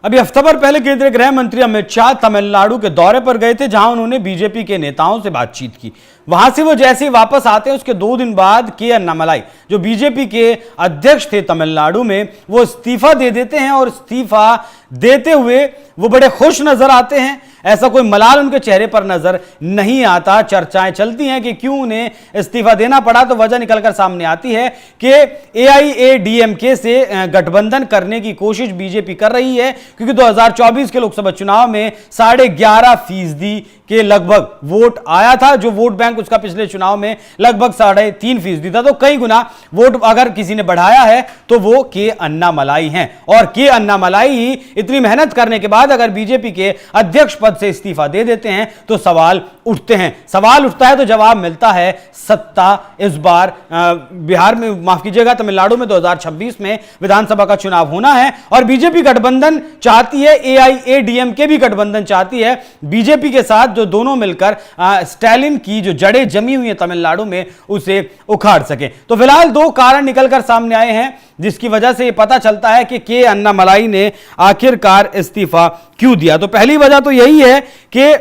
अभी हफ्ता भर पहले केंद्रीय गृह मंत्री अमित शाह तमिलनाडु के दौरे पर गए थे, जहां उन्होंने बीजेपी के नेताओं से बातचीत की। वहां से वो जैसे ही वापस आते हैं, उसके 2 दिन बाद के अन्नामलाई, जो बीजेपी के अध्यक्ष थे तमिलनाडु में, वो इस्तीफा दे देते हैं और इस्तीफा देते हुए वो बड़े खुश नजर आते हैं। ऐसा कोई मलाल उनके चेहरे पर नजर नहीं आता। चर्चाएं चलती हैं कि क्यों उन्हें इस्तीफा देना पड़ा, तो वजह निकलकर सामने आती है कि एआईएडीएमके से गठबंधन करने की कोशिश बीजेपी कर रही है, क्योंकि 2024 के लोकसभा चुनाव में 11.5% के लगभग वोट आया था। जो वोट बैंक उसका पिछले चुनाव में लगभग 3.5% था। तो कई गुना वोट अगर किसी ने बढ़ाया है तो वो के अन्नामलाई हैं। और के अन्नामलाई ही इतनी मेहनत करने के बाद अगर बीजेपी के अध्यक्ष पद से इस्तीफा दे देते हैं तो सवाल उठते हैं। सवाल उठता है तो जवाब मिलता है सत्ता इस बार बिहार में, माफ कीजिएगा, तमिलनाडु में 2026 में विधानसभा का चुनाव होना है और बीजेपी गठबंधन चाहती है, एआईएडीएमके भी गठबंधन चाहती है बीजेपी के साथ, जो दोनों मिलकर स्टालिन की जो जड़ें जमी हुई हैं तमिलनाडु में उसे उखाड़ सके। तो फिलहाल 2 कारण निकलकर सामने आए हैं जिसकी वजह से यह पता चलता है कि के अन्नामलाई ने आखिरकार इस्तीफा क्यों दिया। तो पहली वजह तो यही है कि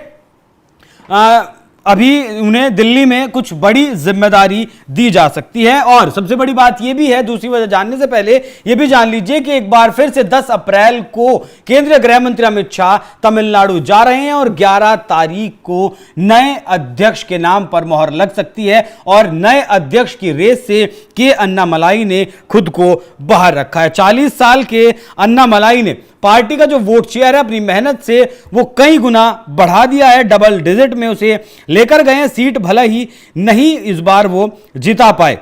अभी उन्हें दिल्ली में कुछ बड़ी जिम्मेदारी दी जा सकती है। और सबसे बड़ी बात यह भी है, दूसरी वजह जानने से पहले यह भी जान लीजिए कि एक बार फिर से 10 अप्रैल को केंद्रीय गृह मंत्री अमित शाह तमिलनाडु जा रहे हैं और 11 तारीख को नए अध्यक्ष के नाम पर मोहर लग सकती है। और नए अध्यक्ष की रेस से के अन्नामलाई ने खुद को बाहर रखा है। 40 साल के अन्नामलाई ने पार्टी का जो वोट शेयर है अपनी मेहनत से वो कई गुना बढ़ा दिया है। डबल डिजिट में उसे लेकर गए हैं। सीट भला ही नहीं इस बार वो जिता पाए,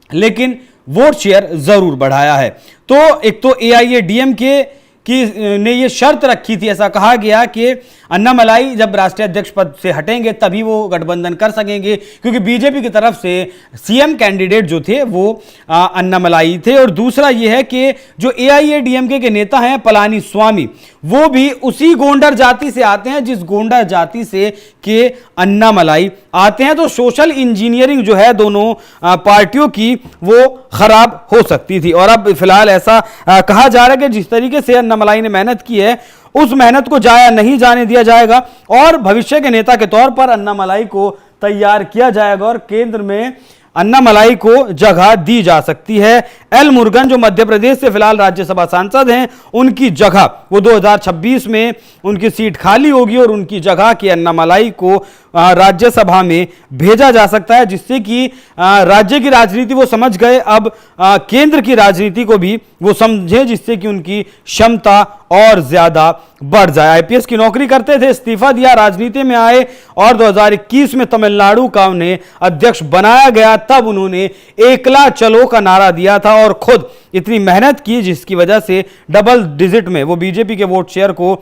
लेकिन वोट शेयर जरूर बढ़ाया है। तो एक तो एआईएडीएमके की ने ये शर्त रखी थी, ऐसा कहा गया कि अन्नामलाई जब राष्ट्रीय अध्यक्ष पद से हटेंगे तभी वो गठबंधन कर सकेंगे, क्योंकि बीजेपी की तरफ से सीएम कैंडिडेट जो थे वो अन्नामलाई थे। और दूसरा ये है कि जो एआईएडीएमके के नेता हैं पलानी स्वामी, वो भी उसी गोंडर जाति से आते हैं जिस गोंडर जाति से के अन्नामलाई आते हैं। तो सोशल इंजीनियरिंग जो है दोनों पार्टियों की वो खराब हो सकती थी। और अब फिलहाल ऐसा कहा जा रहा है कि जिस तरीके से अन्नामलाई ने मेहनत की है उस मेहनत को जाया नहीं जाने दिया जाएगा और भविष्य के नेता के तौर पर अन्नामलाई को तैयार किया जाएगा और केंद्र में अन्नामलाई को जगह दी जा सकती है। एल मुरुगन जो मध्य प्रदेश से फिलहाल राज्यसभा सांसद हैं, उनकी जगह वो 2026 में उनकी सीट खाली होगी और उनकी जगह के अन्नामलाई को राज्यसभा में भेजा जा सकता है, जिससे कि राज्य की राजनीति वो समझ गए, अब केंद्र की राजनीति को भी वो समझे, जिससे कि उनकी क्षमता और ज्यादा बढ़ जाए। आईपीएस की नौकरी करते थे, इस्तीफा दिया, राजनीति में आए और 2021 में तमिलनाडु का उन्हें अध्यक्ष बनाया गया। तब उन्होंने एकला चलो का नारा दिया था और खुद इतनी मेहनत की जिसकी वजह से डबल डिजिट में वो बीजेपी के वोट शेयर को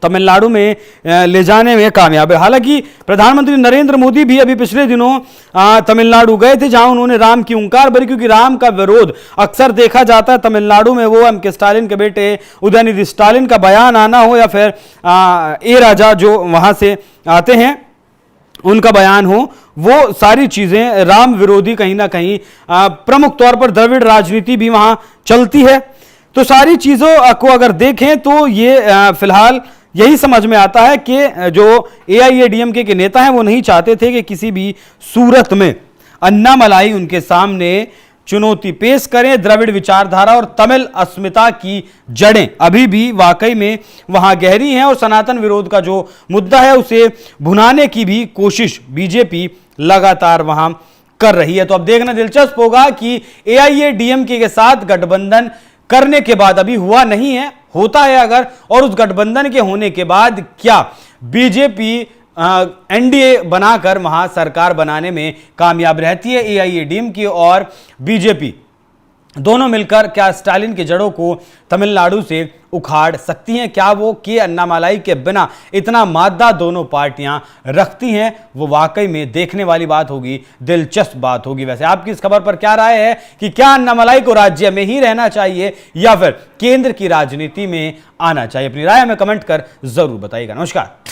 तमिलनाडु में ले जाने में कामयाब है। हालांकि प्रधानमंत्री नरेंद्र मोदी भी अभी पिछले दिनों तमिलनाडु गए थे, जहां उन्होंने राम की हुंकार भरी, क्योंकि राम का विरोध अक्सर देखा जाता है तमिलनाडु में। वो एम के स्टालिन के बेटे उदयनिधि स्टालिन का बयान आना हो या फिर ए राजा जो वहां से आते हैं उनका बयान हो, वो सारी चीजें राम विरोधी कहीं ना कहीं प्रमुख तौर पर द्रविड़ राजनीति भी वहां चलती है। तो सारी चीजों को अगर देखें तो ये फिलहाल यही समझ में आता है कि जो एआईएडीएमके के नेता हैं वो नहीं चाहते थे कि किसी भी सूरत में अन्नामलाई उनके सामने चुनौती पेश करें। द्रविड़ विचारधारा और तमिल अस्मिता की जड़ें अभी भी वाकई में वहां गहरी हैं और सनातन विरोध का जो मुद्दा है उसे भुनाने की भी कोशिश बीजेपी लगातार वहां कर रही है। तो अब देखना दिलचस्प होगा कि एआईएडीएमके के साथ गठबंधन करने के बाद, अभी हुआ नहीं है, होता है अगर, और उस गठबंधन के होने के बाद क्या बीजेपी एनडीए बनाकर वहां सरकार बनाने में कामयाब रहती है। एआईएडीएमके और बीजेपी दोनों मिलकर क्या स्टालिन की जड़ों को तमिलनाडु से उखाड़ सकती हैं? क्या वो के अन्नामलाई के बिना इतना मादा दोनों पार्टियां रखती हैं? वो वाकई में देखने वाली बात होगी, दिलचस्प बात होगी। वैसे आपकी इस खबर पर क्या राय है कि क्या अन्नामलाई को राज्य में ही रहना चाहिए या फिर केंद्र की राजनीति में आना चाहिए? अपनी राय हमें कमेंट कर जरूर बताइएगा। नमस्कार।